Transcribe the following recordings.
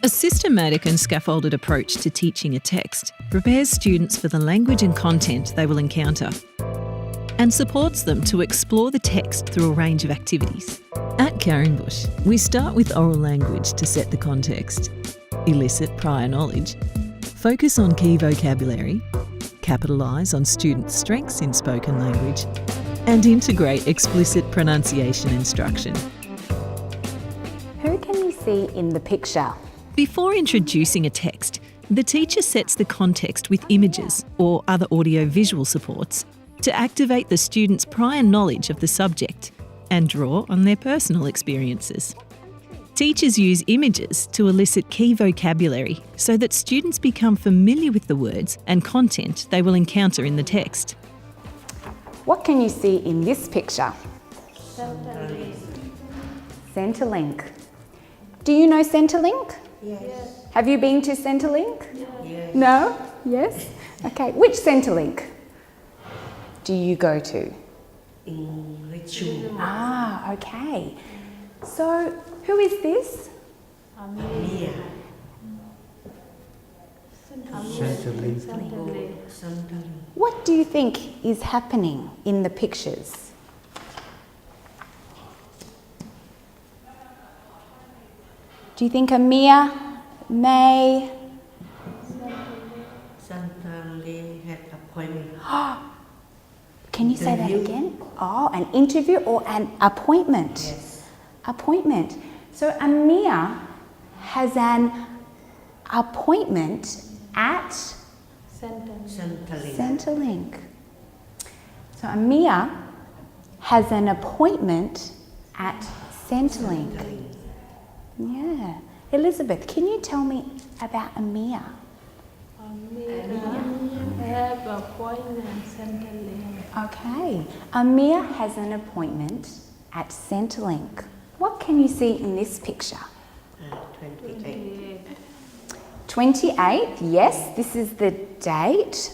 A systematic and scaffolded approach to teaching a text prepares students for the language and content they will encounter and supports them to explore the text through a range of activities. At Carringbush, we start with oral language to set the context, elicit prior knowledge, focus on key vocabulary, capitalise on students' strengths in spoken language, and integrate explicit pronunciation instruction. Who can you see in the picture? Before introducing a text, the teacher sets the context with images or other audio-visual supports to activate the students' prior knowledge of the subject and draw on their personal experiences. Teachers use images to elicit key vocabulary so that students become familiar with the words and content they will encounter in the text. What can you see in this picture? Centrelink. Do you know Centrelink? Yes. Have you been to Centrelink? Yes. No? Yes? Okay. Which Centrelink do you go to? In Ritual. Ah, okay. So, who is this? Mia. What do you think is happening in the pictures? Do you think Amia, May? Centrelink had appointment. Can you say that again? Oh, an interview or an appointment? Yes. Appointment. So Amia has an appointment at Centrelink. Centrelink. So Amia has an appointment at Centrelink. Yeah. Elizabeth, can you tell me about Amia? Have appointment Centrelink. Okay. Amia has an appointment at Centrelink. What can you see in this picture? 28. 28th, yes, this is the date.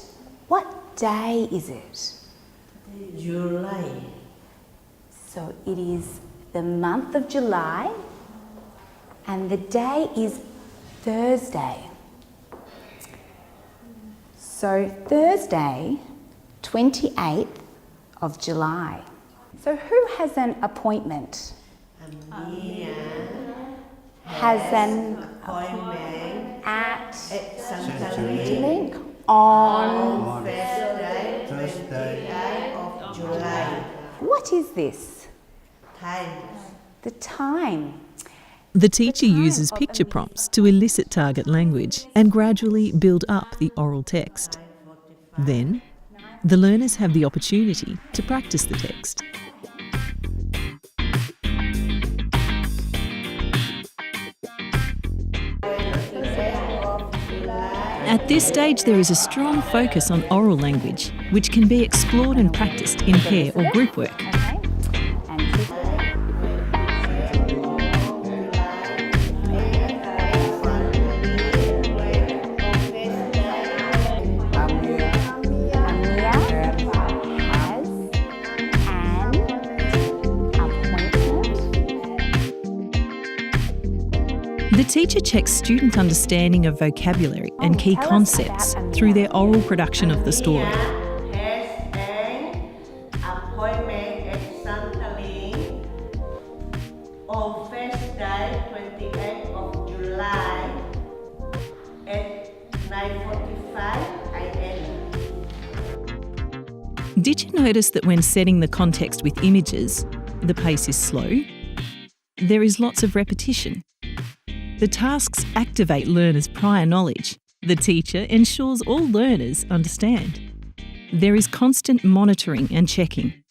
What day is it? July. So it is the month of July and the day is Thursday. So Thursday, 28th of July. So who has an appointment? Mia Has an appointment at Centrelink Centrelink on... Thursday of July. What is this? Time. The time. The teacher uses picture prompts to elicit target language and gradually build up the oral text. Then, the learners have the opportunity to practice the text. At this stage, there is a strong focus on oral language, which can be explored and practiced in pair or group work. Okay. The teacher checks student understanding of vocabulary and key concepts through their oral production of the story. Has an appointment at Centrelink on Thursday, 28th of July at 9:45 a.m. Did you notice that when setting the context with images, the pace is slow? There is lots of repetition. The tasks activate learners' prior knowledge. The teacher ensures all learners understand. There is constant monitoring and checking.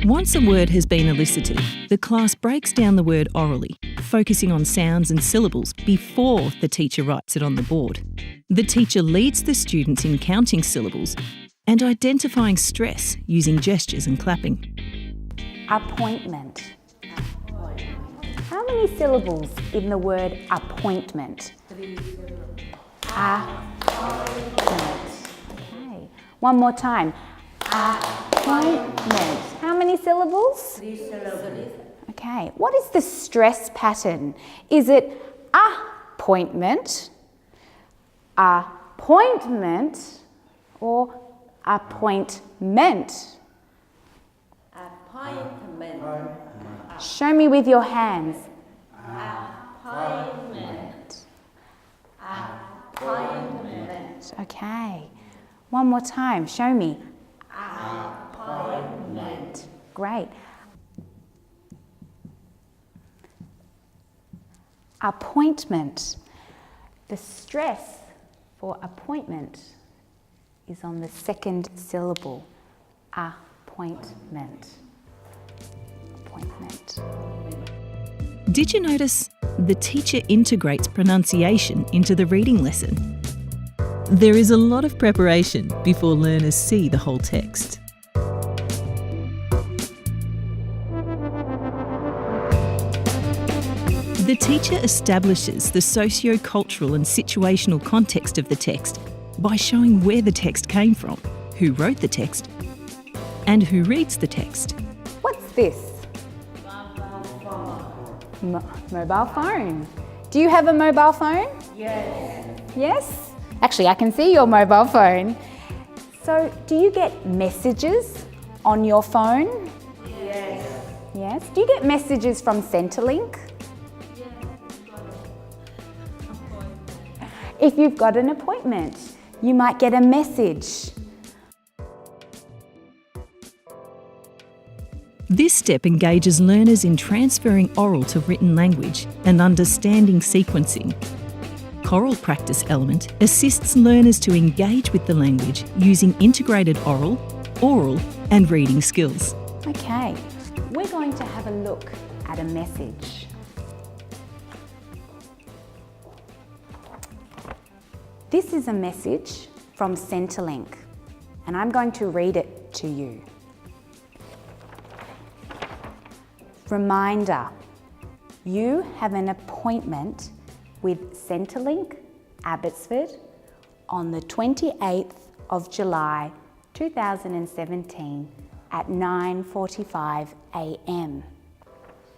Once a word has been elicited, the class breaks down the word orally, focusing on sounds and syllables before the teacher writes it on the board. The teacher leads the students in counting syllables and identifying stress using gestures and clapping. Appointment. How many syllables in the word appointment? 3 syllables. Appointment. Okay. One more time. Appointment. Appointment. How many syllables? 3 syllables. Okay. What is the stress pattern? Is it appointment, appointment, or appointment? Appointment. Show me with your hands. Appointment. Appointment. Okay. One more time. Show me. Appointment. Great. Appointment. The stress for appointment is on the second syllable. Appointment. Appointment. Did you notice the teacher integrates pronunciation into the reading lesson? There is a lot of preparation before learners see the whole text. The teacher establishes the socio-cultural and situational context of the text by showing where the text came from, who wrote the text, and who reads the text. What's this? Mobile phone. Do you have a mobile phone? Yes. Yes? Actually, I can see your mobile phone. So, do you get messages on your phone? Yes. Yes. Do you get messages from Centrelink? If you've got an appointment, you might get a message. This step engages learners in transferring oral to written language and understanding sequencing. Choral practice element assists learners to engage with the language using integrated oral, and reading skills. Okay, we're going to have a look at a message. This is a message from Centrelink, and I'm going to read it to you. Reminder, you have an appointment with Centrelink, Abbotsford, on the 28th of July 2017 at 9:45 a.m.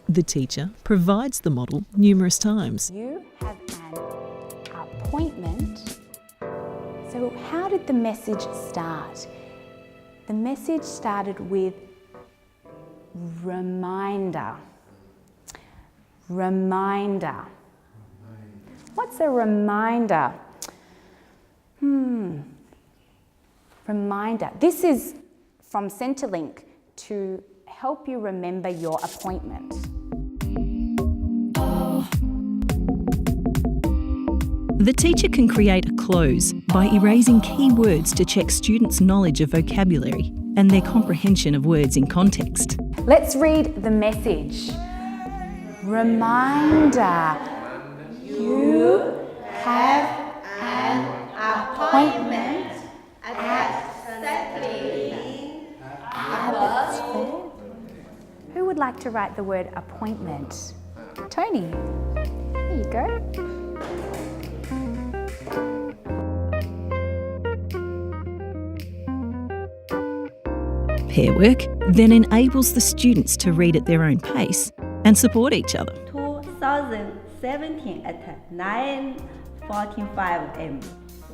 The teacher provides the model numerous times. You have an appointment. So how did the message start? The message started with reminder. Reminder. What's a reminder? Reminder. This is from Centrelink to help you remember your appointment. The teacher can create a close by erasing key words to check students' knowledge of vocabulary and their comprehension of words in context. Let's read the message. Reminder, you have an appointment at Abbotsford. Who would like to write the word appointment? Tony, there you go. Pair work then enables the students to read at their own pace and support each other. 2017 at 9:45 am.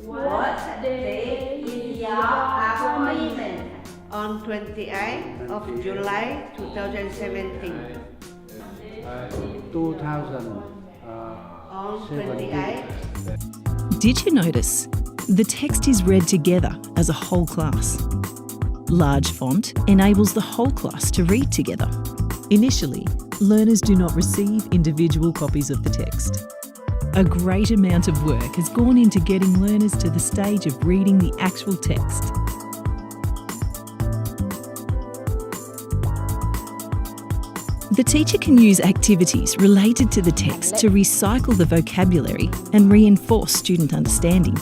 What day is your appointment? On 28th of July 2017. 2000. On 28th. Did you notice? The text is read together as a whole class. Large font enables the whole class to read together. Initially, learners do not receive individual copies of the text. A great amount of work has gone into getting learners to the stage of reading the actual text. The teacher can use activities related to the text to recycle the vocabulary and reinforce student understanding.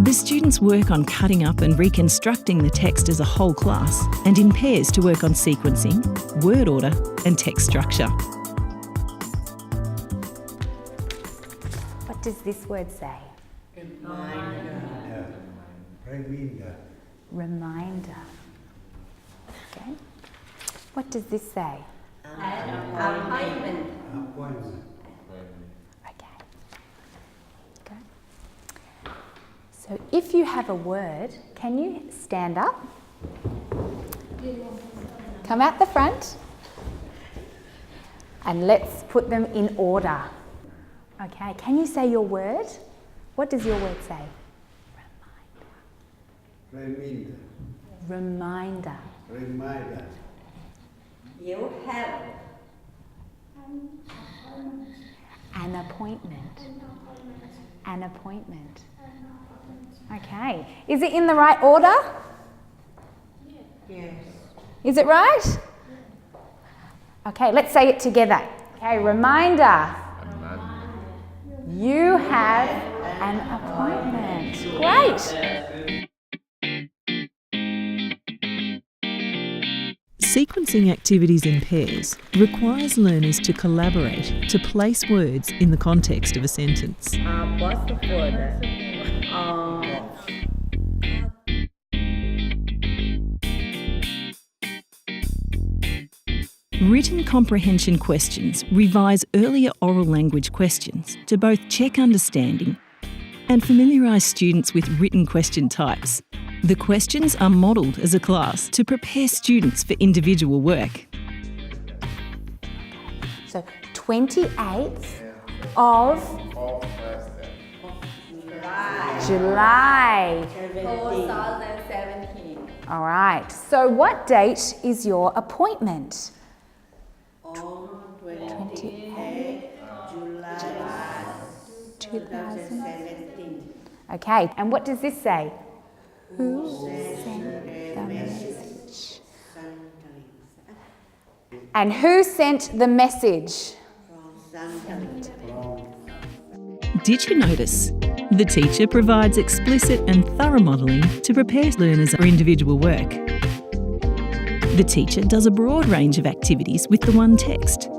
The students work on cutting up and reconstructing the text as a whole class and in pairs to work on sequencing, word order and text structure. What What does this word say? Reminder. Okay. What does this say? Appointment. Okay. Go. So if you have a word, can you stand up? Come out the front. And let's put them in order. Okay, can you say your word? What does your word say? Reminder. You have An appointment. An appointment. Okay, is it in the right order? Yes. Is it right? Okay, let's say it together. Okay, reminder. You have an appointment. Great. Sequencing activities in pairs requires learners to collaborate to place words in the context of a sentence. what's the word? Written comprehension questions revise earlier oral language questions to both check understanding and familiarise students with written question types. The questions are modelled as a class to prepare students for individual work. So 28th of July. 2017. All right. So what date is your appointment? On 28 July 2017. Okay. And what does this say? Who sent the message? And who sent the message? Did you notice? The teacher provides explicit and thorough modelling to prepare learners for individual work. The teacher does a broad range of activities with the one text.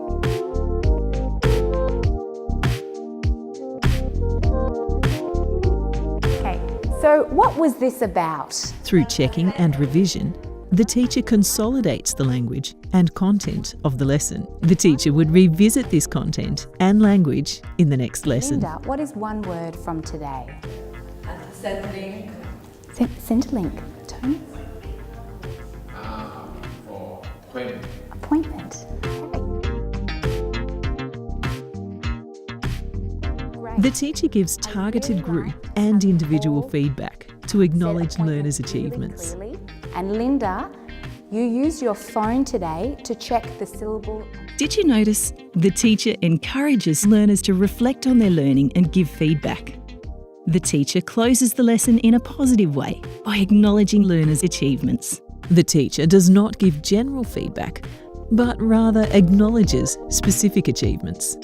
Okay, so what was this about? Through checking and revision, the teacher consolidates the language and content of the lesson. The teacher would revisit this content and language in the next lesson. Linda, what is one word from today? Centerlink. Centrelink. Tony? Appointment. Appointment. Okay. The teacher gives targeted group and individual feedback to acknowledge learners' achievements. Really clearly. And Linda, you use your phone today to check the syllable. Did you notice? The teacher encourages learners to reflect on their learning and give feedback. The teacher closes the lesson in a positive way by acknowledging learners' achievements. The teacher does not give general feedback, but rather acknowledges specific achievements.